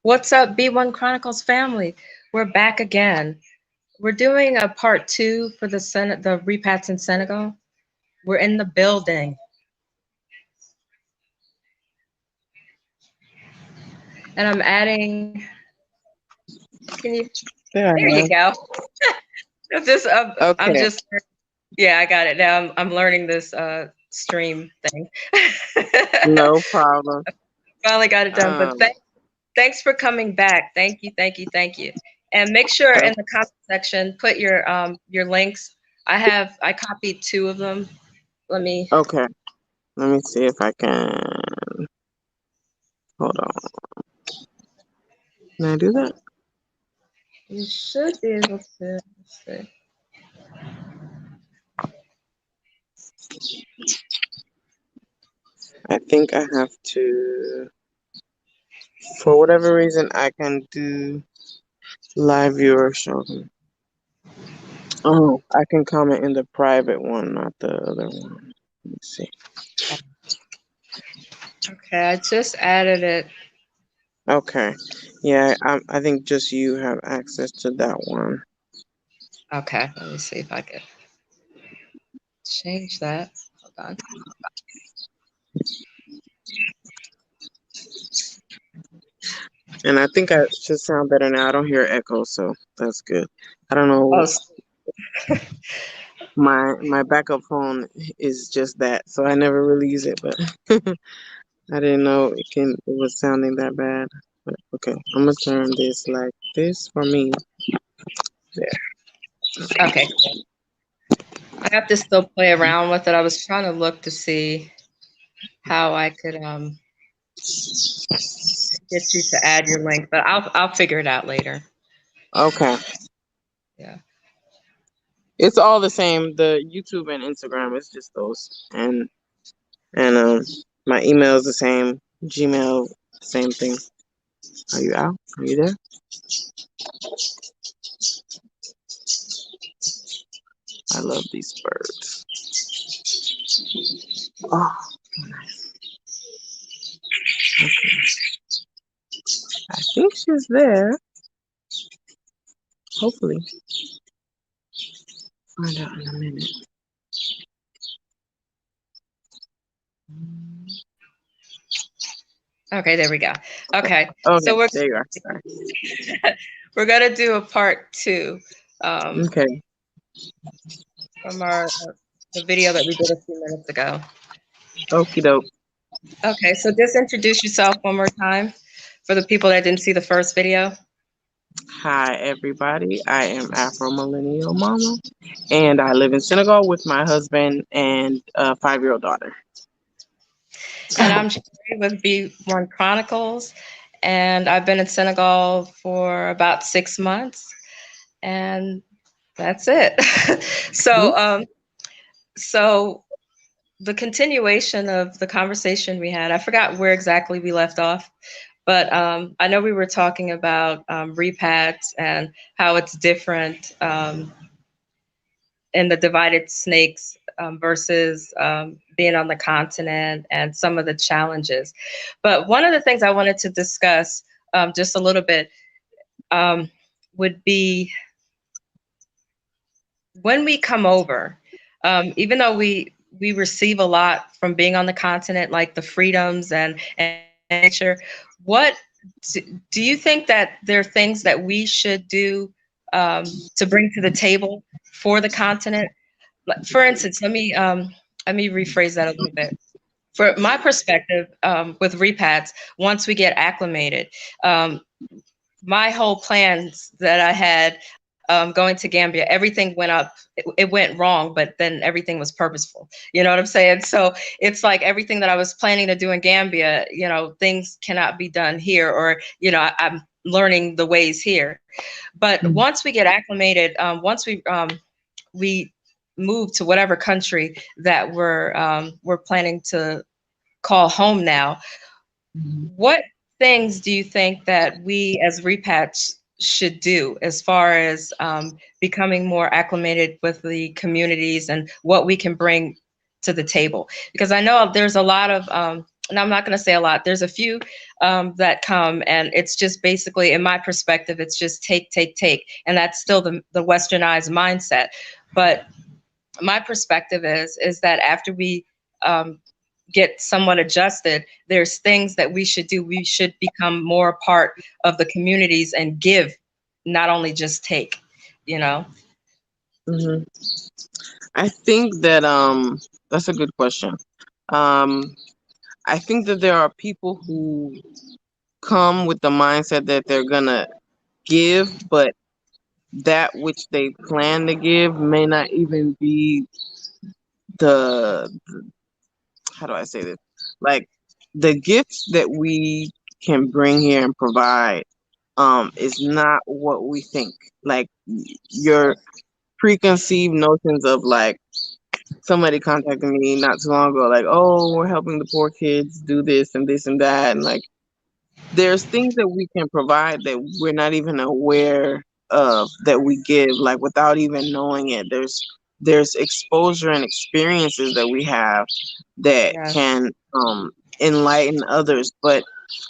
What's up, B1 Chronicles family? We're back again. We're doing a part two for the Repats in Senegal. We're in the building, and I'm adding. Can you? There There I you am. go. I'm Okay. just. Yeah, I got it now. I'm learning this stream thing. No problem. Finally got it done. But Um, thanks for coming back. Thank you. And make sure o- in the comment section put your links. I copied two of them. Let me. okay. Let me see if I can. Hold on. Can I do that? You should be able to. Let's see. I think I have to. For whatever reason, I can do live viewership. Oh, I can comment in the private one, not the other one. Let me see. Okay, I just added it. Okay. Yeah, I think just you have access to that one. Okay, let me see if I can change that. Hold on. And I think I should sound better now. I don't hear echo, so that's good. I don't Oh, know. My backup phone is just that, so I never really use it, but I didn't know it was sounding that bad. But okay, I'm gonna turn this like this for me. There. okay. I have to still play around with it. I was trying to look to see how I could get you to add your link, but I'll figure it out later. Okay. Yeah. It's all the same. The YouTube and Instagram is just those. And my email is the same. Gmail, same thing. Are you out? Are you there? I love these birds. Oh, okay. I think she's there. Hopefully. Find out in a minute. Okay, there we go. Okay, Okay, so we're there you are. Sorry. we're gonna do a part two um, Okay. from our the video that we did a few minutes ago. Okie doke. Okay, so just introduce yourself one more time for the people that didn't see the first video. Hi, everybody. I am Afro Millennial Momma, and I live in Senegal with my husband and a 5-year-old daughter. And I'm Sherry with B1 Chronicles, and I've been in Senegal for about 6 months, and that's it. so, so the continuation of the conversation we had, I forgot where exactly we left off, but I know we were talking about repats and how it's different in the divided snakes versus being on the continent and some of the challenges. But one of the things I wanted to discuss just a little bit um, would be when we come over, even though we receive a lot from being on the continent, like the freedoms and nature, what do you think that there are things that we should do to bring to the table for the continent? For instance, let me rephrase that a little bit. For my perspective, with repats, once we get acclimated, my whole plans that I had going to Gambia, everything went up. It went wrong, but then everything was purposeful. You know what I'm saying? So it's like everything that I was planning to do in Gambia, things cannot be done here, or I'm learning the ways here. But once we get acclimated, once we move to whatever country that we're planning to call home now, what things do you think that we as repats should do as far as becoming more acclimated with the communities and what we can bring to the table? Because I know there's a lot of and I'm not going to say a lot. There's a few that come, and it's just basically, in my perspective, it's just take, take, take, and that's still the Westernized mindset. But my perspective is that after we um, get somewhat adjusted, there's things that we should do. We should become more a part of the communities and give, not only just take. You know. Hmm. I think that that's a good question. Um, I think that there are people who come with the mindset that they're gonna give, but that which they plan to give may not even be the, how do I say this? Like, the gifts that we can bring here and provide is not what we think. Like, your preconceived notions of, like, somebody contacted me not too long ago, like, oh, we're helping the poor kids do this and this and that, and like, there's things that we can provide that we're not even aware of, that we give, like, without even knowing it. There's exposure and experiences that we have that Yes. can enlighten others, but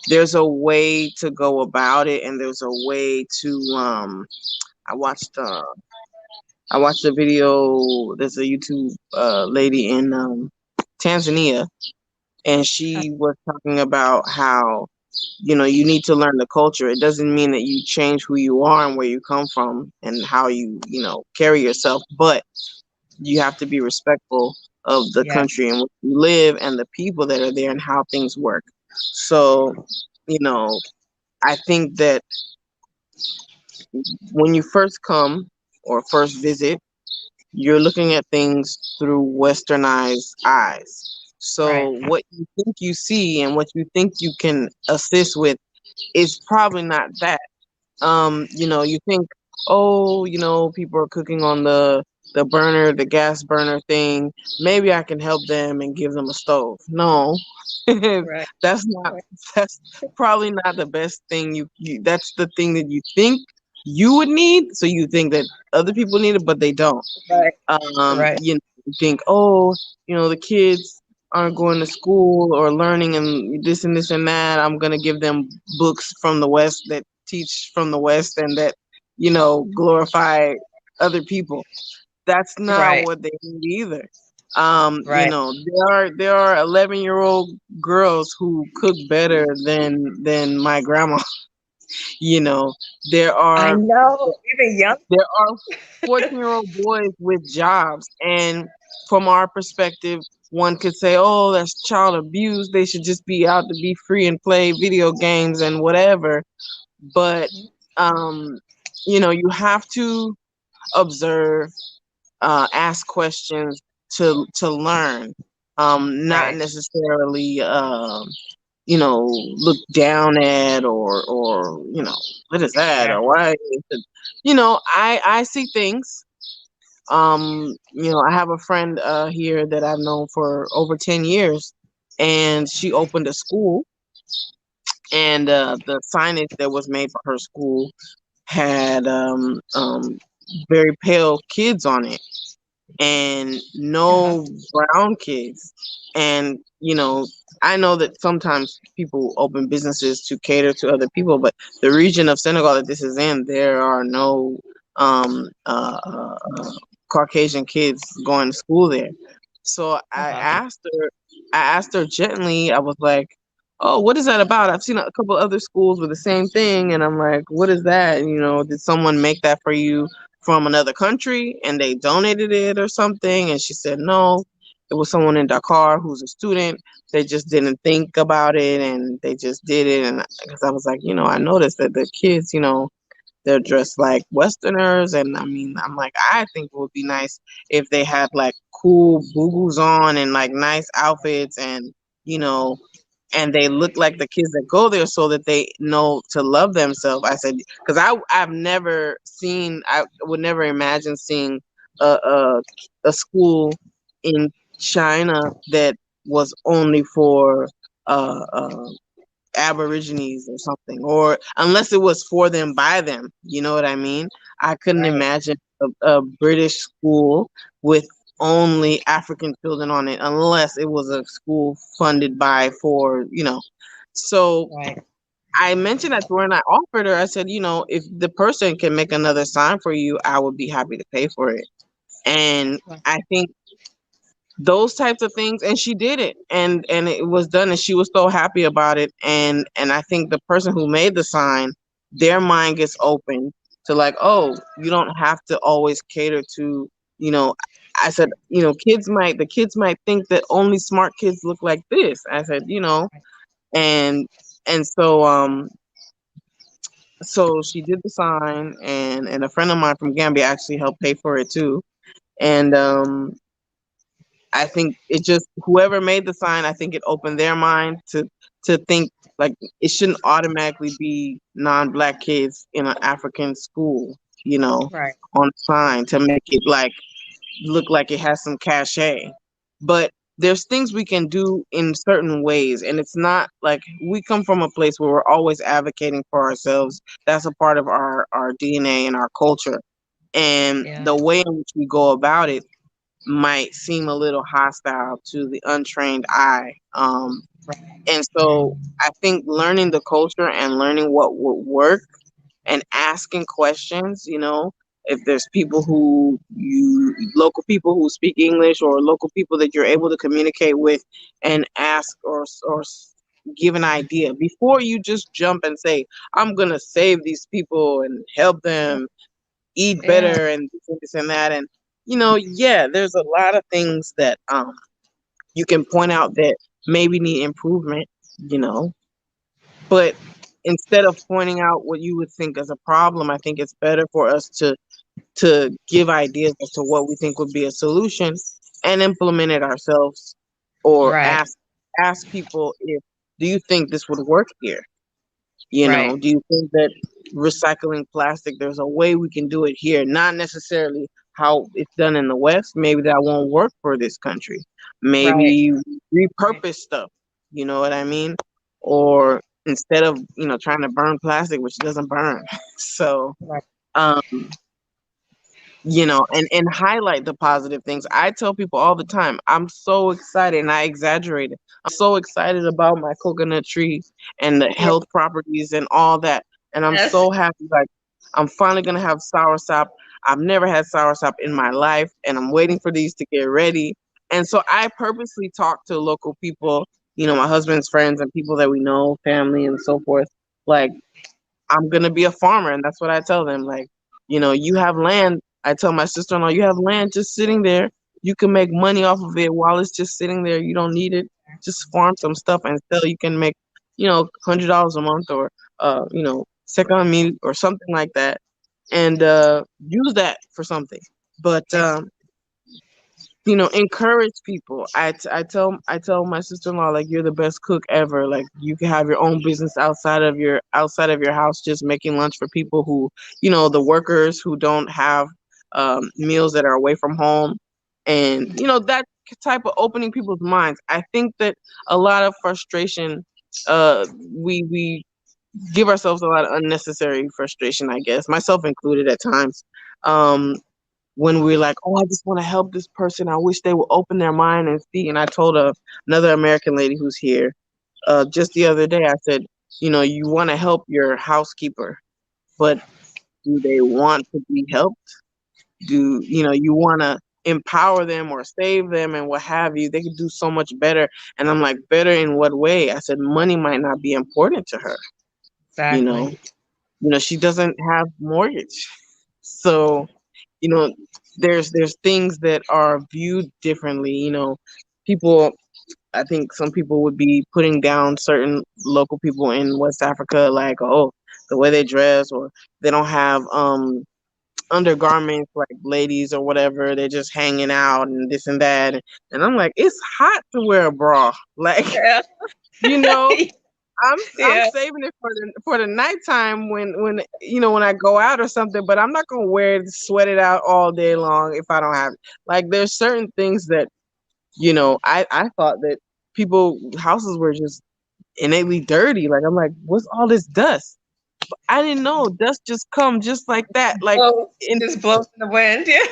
there's a way to go about it, and there's a way to I watched uh I watched a video. There's a YouTube lady in Tanzania, and she was talking about how, you need to learn the culture. It doesn't mean that you change who you are and where you come from and how you carry yourself, but you have to be respectful of the Yes. country in which you live and the people that are there and how things work. So, you know, I think that when you first come or first visit, you're looking at things through westernized eyes. Right. So what you think you see and what you think you can assist with is probably not that. You think, oh, people are cooking on the burner, the gas burner thing. Maybe I can help them and give them a stove. No, Right. that's not. Right. That's probably not the best thing. That's the thing that you think you would need. So you think that other people need it, but they don't. Right. Right. You think, oh, the kids aren't going to school or learning and this and that. I'm gonna give them books from the West that teach from the West and that, glorify other people. That's not Right. what they need either. Right. There are 11-year-old girls who cook better than my grandma. You know, there I are know. Even young. there are 14-year-old boys with jobs, and from our perspective, one could say, "Oh, that's child abuse. They should just be out to be free and play video games and whatever." But um, you have to observe, ask questions to learn, not Right. necessarily look down at, or what is that, Right. or why is it, I see things. I have a friend here that I've known for over 10 years, and she opened a school, and the signage that was made for her school had very pale kids on it and Uh-huh. no brown kids. And I know that sometimes people open businesses to cater to other people, but the region of Senegal that this is in, there are no um, uh, uh, uh, Caucasian kids going to school there. So Uh-huh. I asked her gently. I was like, "Oh, what is that about? I've seen a couple other schools with the same thing, and I'm like, what is that? Did someone make that for you from another country and they donated it or something?" And she said, "No, it was someone in Dakar who's a student. They just didn't think about it and they just did it." And because I was like, I noticed that the kids, they're dressed like Westerners, and I mean, I'm like, I think it would be nice if they had like cool boo-boos on and like nice outfits, and you know, and they look like the kids that go there, so that they know to love themselves. I said, because I've never seen, I would never imagine seeing a school in China that was only for uh, uh Aborigines or something, or unless it was for them by them. You know what I mean? I couldn't Right. imagine a British school with only African children on it unless it was a school funded by for, So Right. I mentioned that to her and I offered her, I said, if the person can make another sign for you, I would be happy to pay for it. And Right. I think those types of things, and she did it, and it was done, and she was so happy about it. And I think the person who made the sign, their mind gets open to like, oh, you don't have to always cater to, you know I said, the kids might think that only smart kids look like this. I said, and so she did the sign, and a friend of mine from Gambia actually helped pay for it too. And I think it just, whoever made the sign, I think it opened their mind to think like it shouldn't automatically be non-black kids in an African school, Right. on a sign to make it like look like it has some cachet. But there's things we can do in certain ways, and it's not like we come from a place where we're always advocating for ourselves. That's a part of our DNA and our culture. And Yeah. the way in which we go about it might seem a little hostile to the untrained eye. Right. And so I think learning the culture and learning what would work and asking questions, if there's local people who speak English, or local people that you're able to communicate with, and ask or give an idea before you just jump and say, I'm going to save these people and help them eat Yeah. better and this and that. And, yeah, there's a lot of things that you can point out that maybe need improvement, you know, but instead of pointing out what you would think as a problem, I think it's better for us to give ideas as to what we think would be a solution and implement it ourselves, or Right. ask people, if do you think this would work here? Right. Do you think that recycling plastic, there's a way we can do it here? Not necessarily how it's done in the West. Maybe that won't work for this country. Right. Maybe Right. repurpose stuff. You know what I mean? Or instead of, trying to burn plastic, which doesn't burn. So, Right. um, and highlight the positive things. I tell people all the time, I'm so excited, and I exaggerate it. I'm so excited about my coconut tree and the Yeah. health properties and all that. And I'm Yes. so happy, like I'm finally gonna have soursop. I've never had soursop in my life, and I'm waiting for these to get ready. And so I purposely talk to local people, my husband's friends and people that we know, family and so forth. Like, I'm gonna be a farmer, and that's what I tell them. Like, you have land. I tell my sister-in-law, you have land just sitting there. You can make money off of it while it's just sitting there. You don't need it. Just farm some stuff and sell. You can make, $100 a month, or second meat or something like that, and use that for something. But encourage people. I tell my sister-in-law, like, you're the best cook ever. Like, you can have your own business outside of your house, just making lunch for people who, the workers who don't have meals, that are away from home. And that type of opening people's minds. I think that a lot of frustration, we give ourselves a lot of unnecessary frustration, I guess, myself included at times. Um, when we're like, oh, I just want to help this person. I wish they would open their mind and see. And I told another American lady who's here just the other day, I said, you want to help your housekeeper, but do they want to be helped? Do, you want to empower them or save them and what have you? They could do so much better. And I'm like, better in what way? I said, money might not be important to her. You know, Exactly. she doesn't have mortgage. So, you know, there's things that are viewed differently. People, I think some people would be putting down certain local people in West Africa, like, oh, the way they dress, or they don't have undergarments like ladies or whatever. They're just hanging out and this and that. And I'm like, it's hot to wear a bra. Like, Yeah. you know, I'm Yeah. saving it for the nighttime, when when I go out or something, but I'm not gonna wear it, sweat it out all day long if I don't have it. Like, there's certain things that I thought that people houses were just innately dirty. Like, I'm like, what's all this dust? I didn't know dust just come just like that, like Oh, in just blows in the wind. Yeah.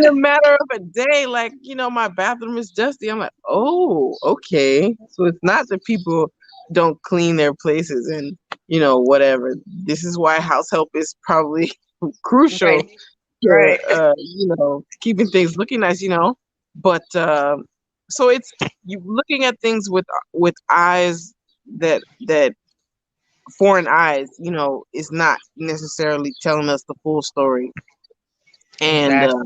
a matter of a day. Like, my bathroom is dusty. I'm like, oh, okay. So it's not that people don't clean their places and whatever. This is why house help is probably crucial Right. to Right. keeping things looking nice. But so it's you looking at things with eyes that foreign eyes, is not necessarily telling us the full story. And Exactly.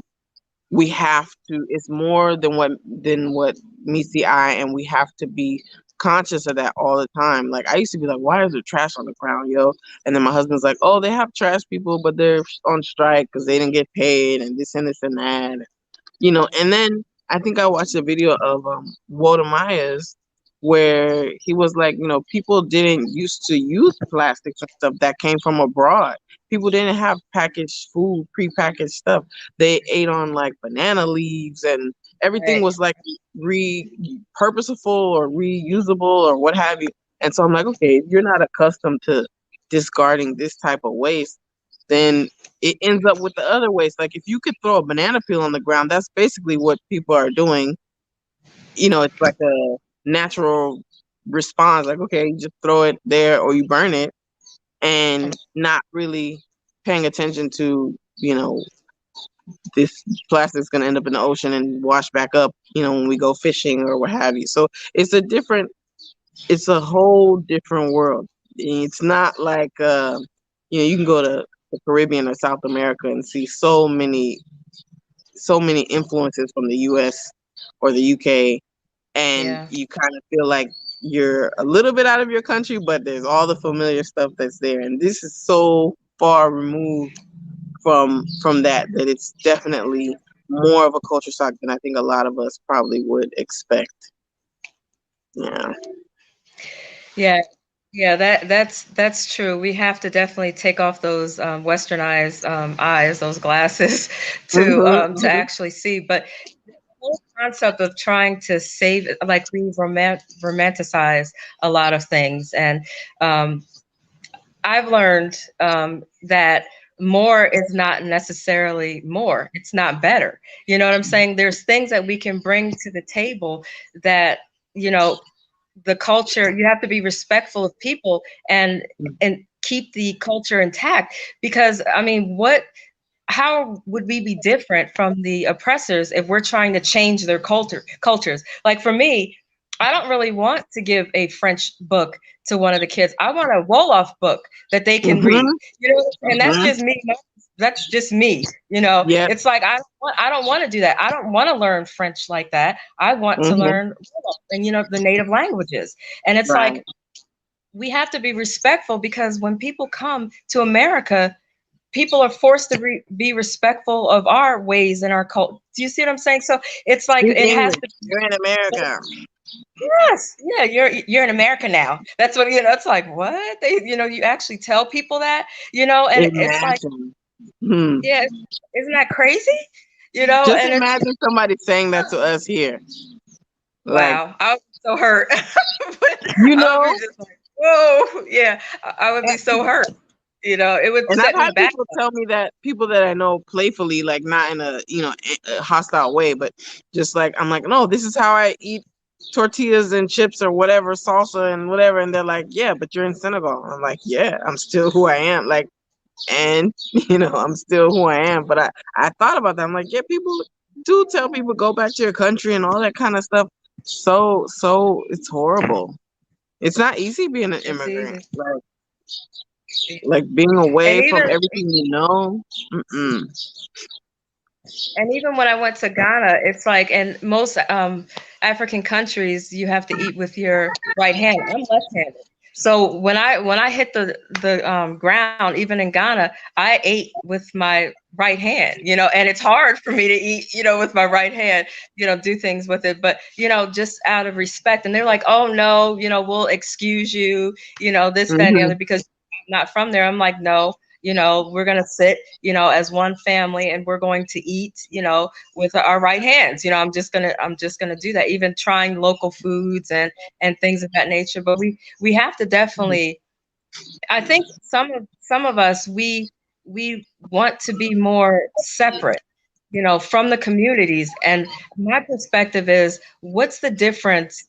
we have to, it's more than what meets the eye, and we have to be conscious of that all the time. Like, I used to be like, why is there trash on the ground, yo? And then my husband's like, oh, they have trash people, but they're on strike because they didn't get paid and this and that. And then I think I watched a video of Walter Myers where he was like, people didn't used to use plastics and stuff that came from abroad. People didn't have packaged food, prepackaged stuff. They ate on like banana leaves, and everything Right. was like purposeful or reusable or what have you. And so I'm like, okay, if you're not accustomed to discarding this type of waste, then it ends up with the other waste. Like, if you could throw a banana peel on the ground, that's basically what people are doing. It's like a natural response. Like, okay, you just throw it there or you burn it, and not really paying attention to, this plastic's going to end up in the ocean and wash back up, when we go fishing or what have you. So it's a whole different world. It's not like, you can go to the Caribbean or South America and see so many influences from the US or the UK, and Yeah. you kind of feel like you're a little bit out of your country, but there's all the familiar stuff that's there. And this is so far removed from that it's definitely more of a culture shock than I think a lot of us probably would expect. Yeah. Yeah. Yeah, that's true. We have to definitely take off those westernized eyes, those glasses, to Mm-hmm. actually see. But the whole concept of trying to save, like we romanticize a lot of things, and um, I've learned that more is not necessarily more. It's not better. You know what I'm saying? There's things that we can bring to the table that, you know, the culture, you have to be respectful of people and keep the culture intact. Because I mean, how would we be different from the oppressors if we're trying to change their cultures? Like for me, I don't really want to give a French book to one of the kids. I want a Wolof book that they can read. Mm-hmm. You know, and that's Mm-hmm. just me. That's just me. You know, Yep. it's like I don't want to do that. I don't want to learn French like that. I want to Mm-hmm. learn Wolof and the native languages. And it's Right. like we have to be respectful, because when people come to America, people are forced to be respectful of our ways and our culture. Do you see what I'm saying? So it's like Speak it has English. to. You're in America. Yes, yeah, you're in America now. That's what It's like what you actually tell people that, and it's like, Imagine. Hmm. yeah, isn't that crazy? Just And it's imagine somebody saying that to us here. Like, wow. I would be so hurt. you I would be know, just like, whoa, yeah. I would be and so hurt. It would I've set me had back. people tell me that, people that I know playfully, like not in a hostile way, but just like, I'm like, no, this is how I eat tortillas and chips or whatever, salsa and whatever. And they're like, yeah, but you're in Senegal. I'm like, yeah, I'm still who I am. Like, and I'm still who I am. But I thought about that. I'm like, yeah, people do tell people go back to your country and all that kind of stuff. So it's horrible. It's not easy being an It's immigrant. easy. Like being And away from even everything you know. Mm-mm. And even when I went to Ghana, it's like, in most African countries, you have to eat with your right hand. I'm left-handed, so when I hit the ground, even in Ghana, I ate with my right hand. And it's hard for me to eat, with my right hand, do things with it, but just out of respect. And they're like, oh no, we'll excuse you, this, that, and the Mm-hmm. other, because I'm not from there. I'm like, no, we're going to sit, as one family, and we're going to eat, with our right hands. I'm just going to do that, even trying local foods and things of that nature. But we have to definitely I think some of us we want to be more separate, from the communities. And my perspective is, what's the difference?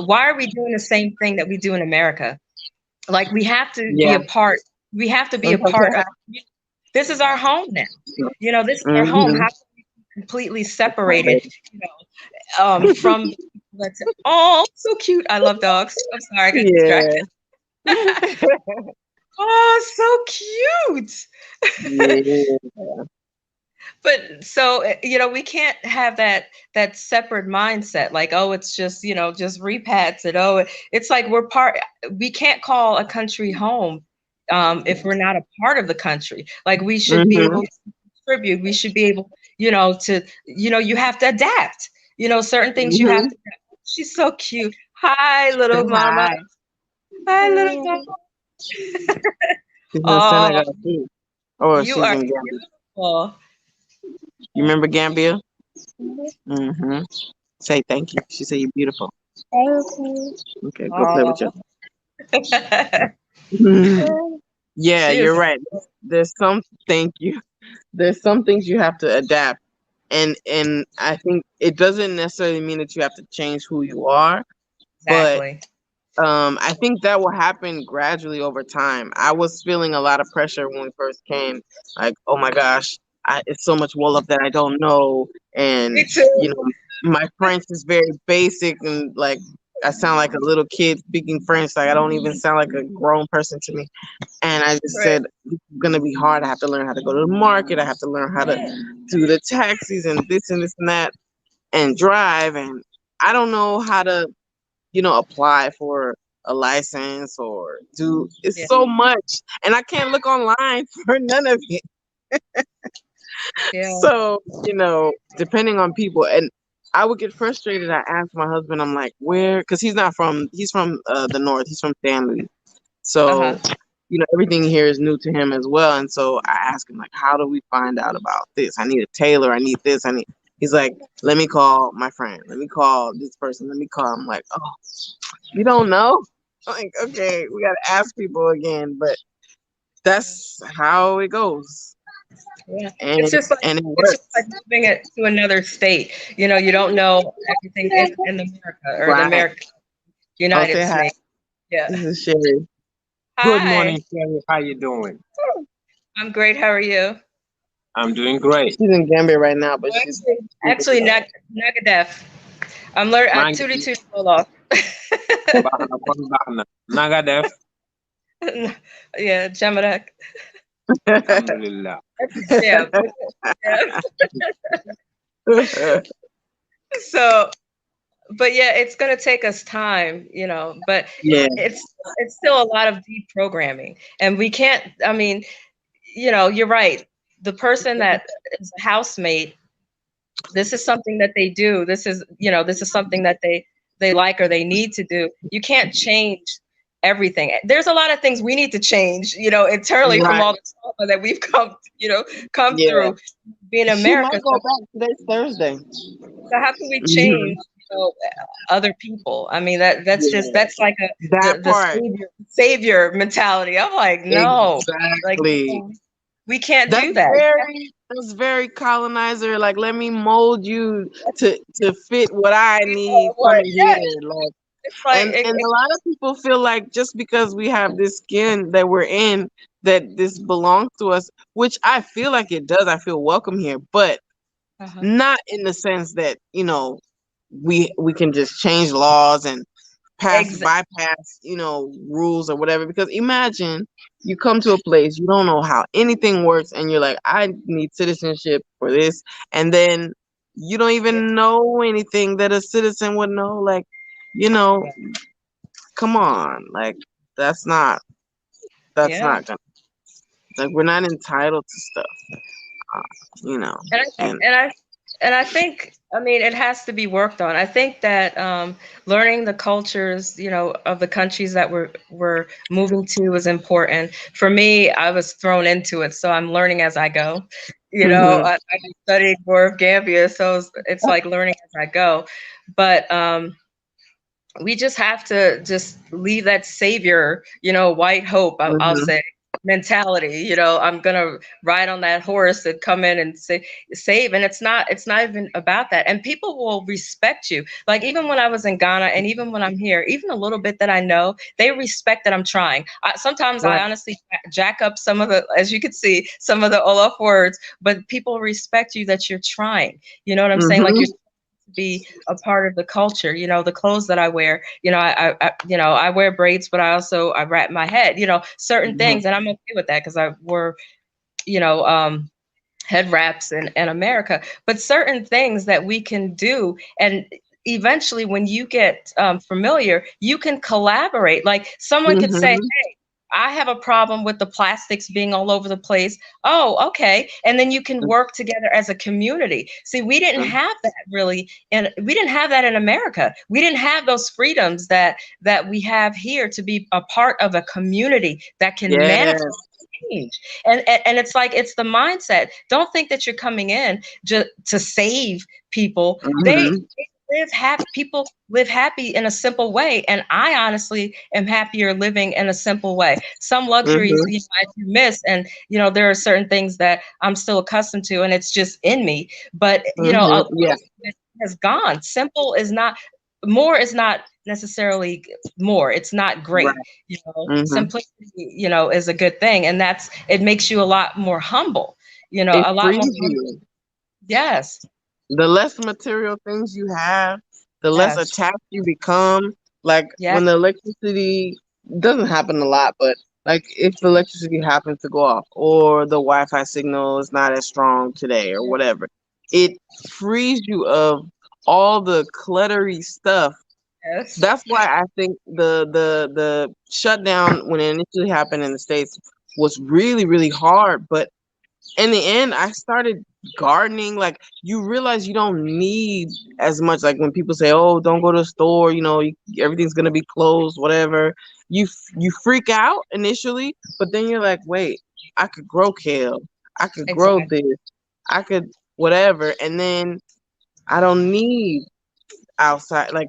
Why are we doing the same thing that we do in America? Like, we have to be Yeah. a part. We have to be a It's part okay. of. This is our home now. This is our home. Mm-hmm. How can we be completely separated? From let's. Oh, so cute. I love dogs. I'm sorry, I got Yeah. distracted. Oh, so cute. Yeah. But so, we can't have that separate mindset, like, oh, it's just, just repats it. Oh, it's like we can't call a country home if we're not a part of the country. Like, we should be Mm-hmm. able to contribute. We should be able, to, you have to adapt. Certain things you have Mm-hmm. to adapt. She's so cute. Hi, little mama. Hi. Hi, little mama. She's in Oh, Senegal too. Oh, you she's are in Gambia. beautiful. You remember Gambia? Mm-hmm. Say thank you. She said you're beautiful. Okay, go play with Oh. you. Yeah, She you're is. right. There's some thank you. There's some things you have to adapt. And I think it doesn't necessarily mean that you have to change who you are, but Exactly. I think that will happen gradually over time. I was feeling a lot of pressure when we first came, like, oh my gosh, it's so much Wolof that I don't know, Me and too. my French is very basic, and like I sound like a little kid speaking French. Like I don't even sound like a grown person to me. And I just Right. said, it's gonna be hard. I have to learn how to go to the market. I have to learn how to do the taxis and this and that, and drive. And I don't know how to apply for a license or do it's Yeah. so much. And I can't look online for none of it. Yeah. So, depending on people and I would get frustrated. I asked my husband, I'm like, where? Because he's from the north. He's from Stanley. So, Uh-huh. everything here is new to him as well. And so I asked him, like, how do we find out about this? I need a tailor. I need this. He's like, let me call my friend. Let me call this person. Let me call. I'm like, oh, you don't know? I'm like, okay, we got to ask people again. But that's how it goes. Yeah. And, It's and it just like works. moving it to another state. You don't know everything in America or the Right. Oh, United say hi. States. Yeah. This is Sherry. Good Hi. morning, Sherry. How you doing? I'm great. How are you? I'm doing great. She's in Gambia right now, but she's Actually, Nagadef. I'm learning maa at ngi 2 Wolof. baax na kon baax na na nga def Yeah, Jamadak. alhamdulillah. Yeah. So, but yeah, it's going to take us time, but Yeah. it's still a lot of deprogramming, and we can't. I mean, you're right. The person that is a housemate, this is something that they do. This is something that they like or they need to do. You can't change everything. There's a lot of things we need to change, internally from Right. all the trauma that we've come Yeah. through being in She might America. go back. Today's Thursday. So how can we Mhm. change, other people? I mean, Yeah. that's like That the part. savior mentality. I'm like, no, like, Exactly. we can't That's do that. very colonizer. Like, let me mold you to fit what I need What? coming Yeah, here. Like, it's like and a lot of people feel like just because we have this skin that we're in, that this belongs to us, which I feel like it does. I feel welcome here, but uh-huh. not in the sense that we can just change laws and bypass rules or whatever. Because imagine you come to a place, you don't know how anything works, and you're like, I need citizenship for this, and then you don't even know anything that a citizen would know. Like, you know come on, like that's not Yeah. gonna, like, we're not entitled to stuff, you know And and I think, I mean, it has to be worked on. I think that learning the cultures, of the countries that we're moving to is important. For me, I was thrown into it, so I'm learning as I go. Mhm. I studied more of Gambia, so it's like learning as I go. But we just have to just leave that savior, white hope, I'll Mm-hmm. say, mentality. I'm gonna ride on that horse and come in and save, and it's not even about that. And people will respect you. Like, even when I was in Ghana, and even when I'm here, even a little bit that I know, they respect that I'm trying. Sometimes I Right. honestly jack up some of the, as you can see, some of the Olaf words, but people respect you that you're trying. You know what I'm saying? Like, Mm-hmm. you're be a part of the culture. The clothes that I wear, I wear braids, but I wrap my head, certain Mm-hmm. things, and I'm okay with that because I wore, you know, um, head wraps in America. But certain things that we can do, and eventually when you get familiar, you can collaborate. Like, someone could say, Mm-hmm. hey, I have a problem with the plastics being all over the place. Oh, okay. And then you can work together as a community. See, we didn't have that really, and we didn't have that in America. We didn't have those freedoms that we have here, to be a part of a community that can manifest Yes. change. And it's like, it's the mindset. Don't think that you're coming in just to save people. They Mm-hmm. live happy. People live happy in a simple way, and I honestly am happier living in a simple way. Some luxuries, Mm-hmm. I do miss, and there are certain things that I'm still accustomed to, and it's just in me. But a Mm-hmm. lot Yeah. of it has gone. Simple is not more, is not necessarily more. It's not great. Right. Mm-hmm. Simplicity, is a good thing, and it makes you a lot more humble. It A lot more frees humble. you. Yes. The less material things you have, the less Yes. attached you become. Like Yes. when the electricity doesn't happen a lot, but like if the electricity happens to go off or the Wi-Fi signal is not as strong today or whatever, it frees you of all the cluttery stuff. Yes. That's why I think the shutdown when it initially happened in the States was really, really hard. But in the end, I started gardening. Like, you realize you don't need as much. Like when people say, "Oh, don't go to the store," everything's gonna be closed, whatever. You freak out initially, but then you're like, "Wait, I could grow kale. I could grow Exactly. this. I could whatever." And then I don't need outside. Like,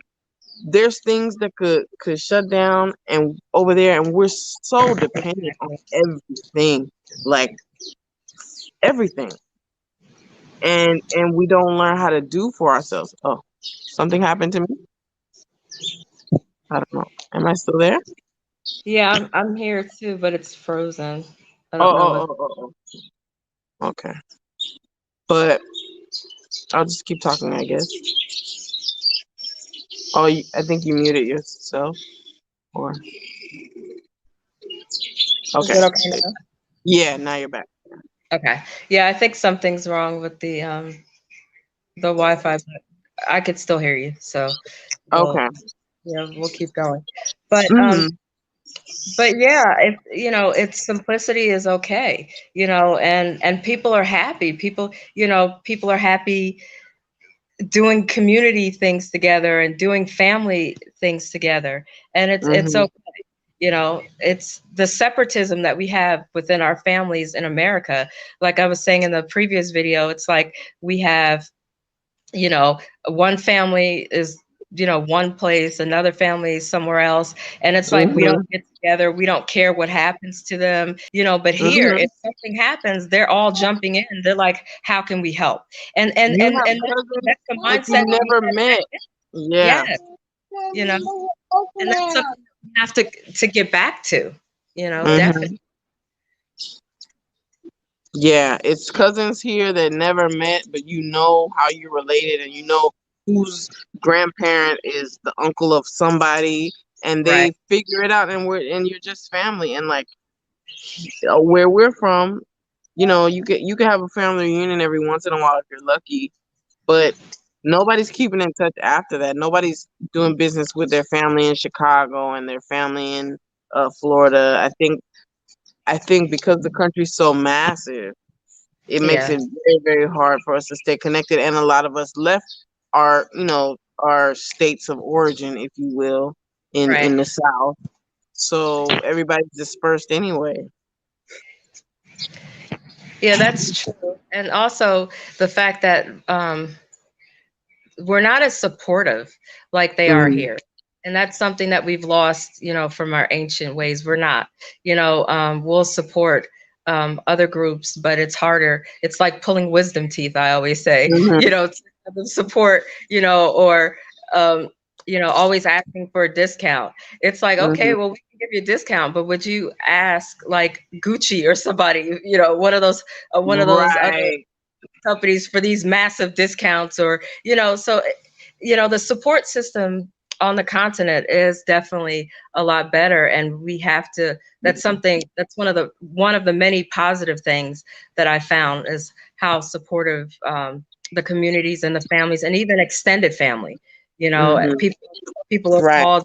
there's things that could shut down and over there, and we're so dependent on Exactly. everything, like everything, and we don't learn how to do for ourselves. Oh, something happened to me. I don't know. Am I still there? Yeah, I'm here too, but it's frozen. I Oh, don't know oh, what. oh, oh, oh. Okay, but I'll just keep talking, I guess. Oh, I think you muted yourself, or Is okay. it okay now? Yeah, now you're back. Okay. Yeah, I think something's wrong with the Wi-Fi, but I could still hear you. So we'll Okay. yeah, we'll keep going. But Mm-hmm. yeah, it's simplicity is okay, and people are happy. People are happy doing community things together and doing family things together. And it's Mm-hmm. okay. It's the separatism that we have within our families in America. Like I was saying in the previous video, it's like we have, you know, one family is, one place, another family is somewhere else. And it's like we Mm-hmm. don't get together, we don't care what happens to them, but here, Mm-hmm. if something happens, they're all jumping in. They're like, how can we help? And and You and have and cousins that's the that you mindset that we never had met. back then. Yeah. Yes, you know, and that's something that we have to get back to, Mm-hmm. definitely. Yeah, it's cousins here that never met, but you know how you're related, and you know whose grandparent is the uncle of somebody, and Right. they figure it out, and you're just family. And like, where we're from, you can have a family reunion every once in a while if you're lucky, but nobody's keeping in touch after that. Nobody's doing business with their family in Chicago and their family in Florida. I think because the country's so massive, it makes Yeah. it very, very hard for us to stay connected. And a lot of us left our states of origin, if you will, in Right. the South. So everybody's dispersed anyway. Yeah, that's true. And also the fact that we're not as supportive like they are Mm, here. And that's something that we've lost, from our ancient ways. We're not, we'll support other groups, but it's harder. It's like pulling wisdom teeth, I always say, Mhm. to have them support, or, always asking for a discount. It's like, okay, Mhm. well, we can give you a discount, but would you ask like Gucci or somebody, one of those other Right. companies for these massive discounts, or so the support system on the continent is definitely a lot better, and we have to that's one of the many positive things that I found, is how supportive the communities and the families, and even extended family, Mhm. people are Right. called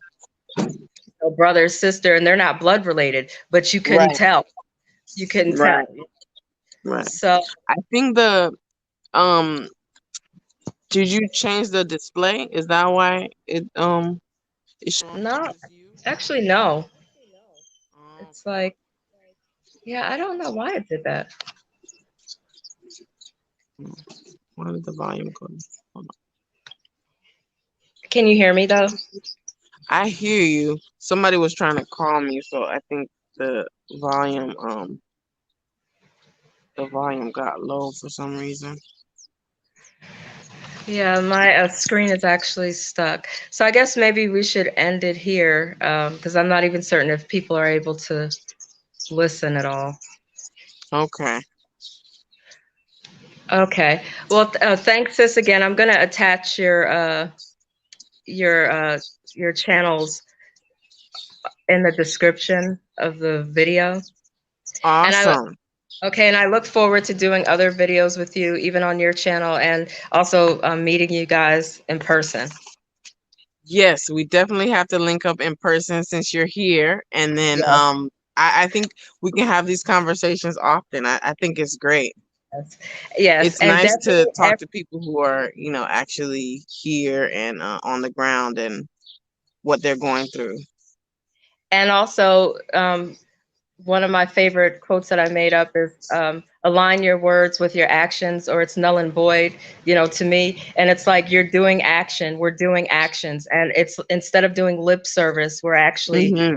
brother, sister, and they're not blood related, but Right. you couldn't tell. Right. Right. So I think the um did you change the display? Is that why it's showing no, me as you? actually no, Oh, it's like, yeah, I don't know why it did that. okay. Why did the volume go? Hold Can you hear me though? on. I hear you. Somebody was trying to call me, so I think the volume the volume got low for some reason. Yeah, my screen is actually stuck. So I guess maybe we should end it here, because I'm not even certain if people are able to listen at all. Okay. Okay. Well, thanks, sis, again. I'm gonna attach your uh, your channels in the description of the video. And Awesome. and I look forward to doing other videos with you, even on your channel, and also meeting you guys in person. Yes, we definitely have to link up in person since you're here. And then Yes. I think we can have these conversations often. I think it's great. Yes. Yes, It's and nice to definitely, talk to people who are, actually here and on the ground and what they're going through. and also, one of my favorite quotes that I made up is, align your words with your actions, or it's null and void, to me. And it's like, you're doing action, we're doing actions. And it's, instead of doing lip service, we're actually Hmm.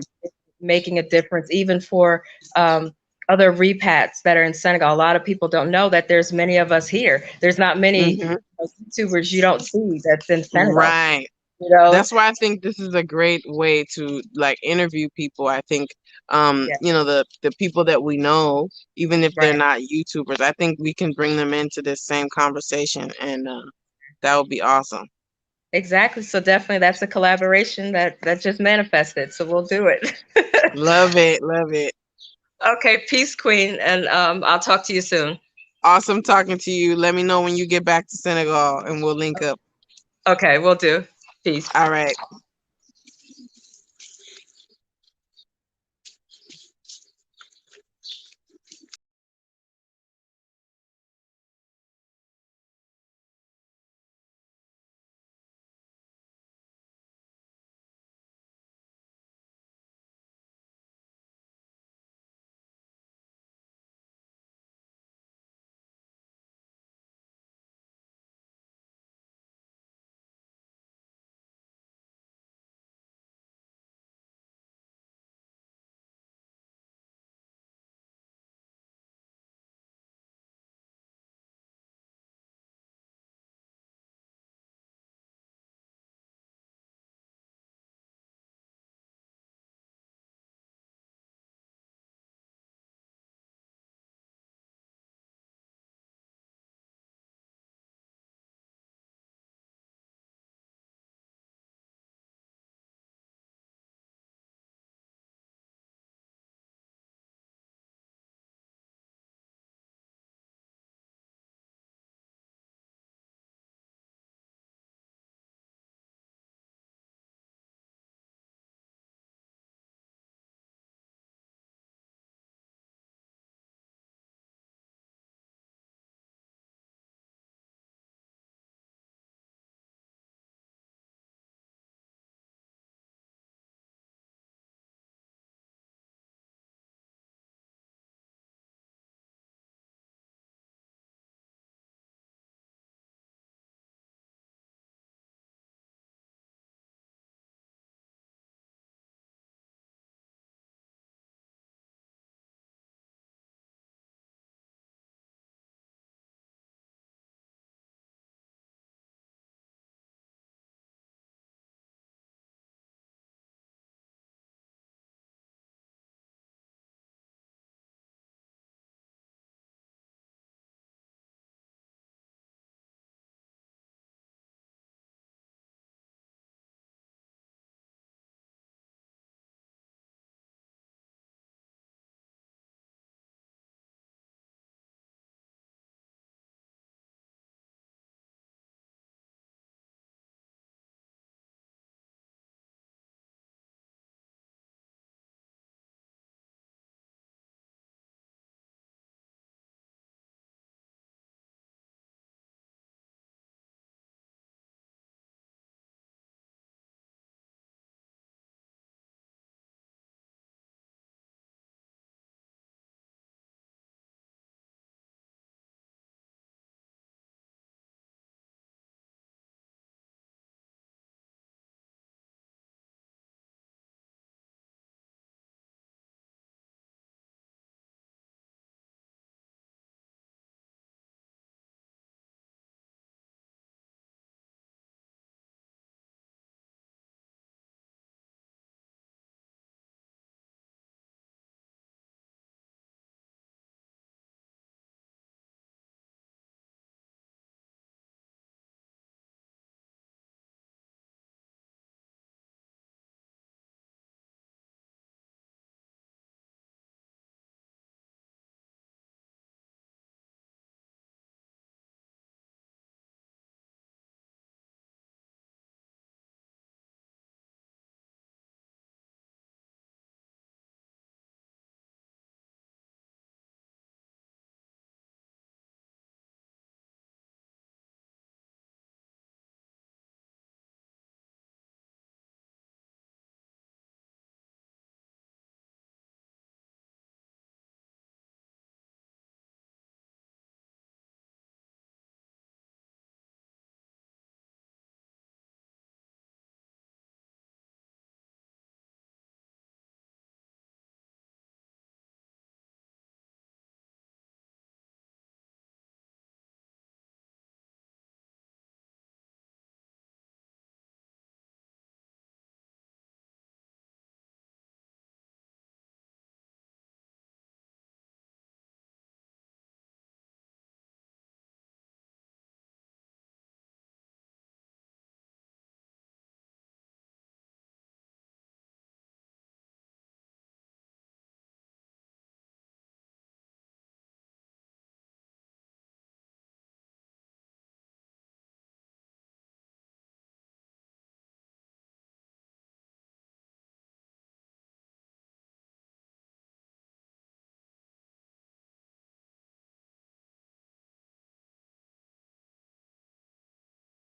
making a difference, even for other repats that are in Senegal. A lot of people don't know that there's many of us here. There's not many Hmm. YouTubers you don't see that's in Senegal, Right. you know? That's why I think this is a great way to like interview people. I think Yeah, the people that we know, even if they're right. not YouTubers, I think we can bring them into this same conversation and that would be awesome. Exactly. So definitely that's a collaboration that just manifested. So we'll do it. Love it, love it. Okay, peace, Queen, and I'll talk to you soon. Awesome talking to you. Let me know when you get back to Senegal and we'll link up. Okay, we'll do. Peace. All right.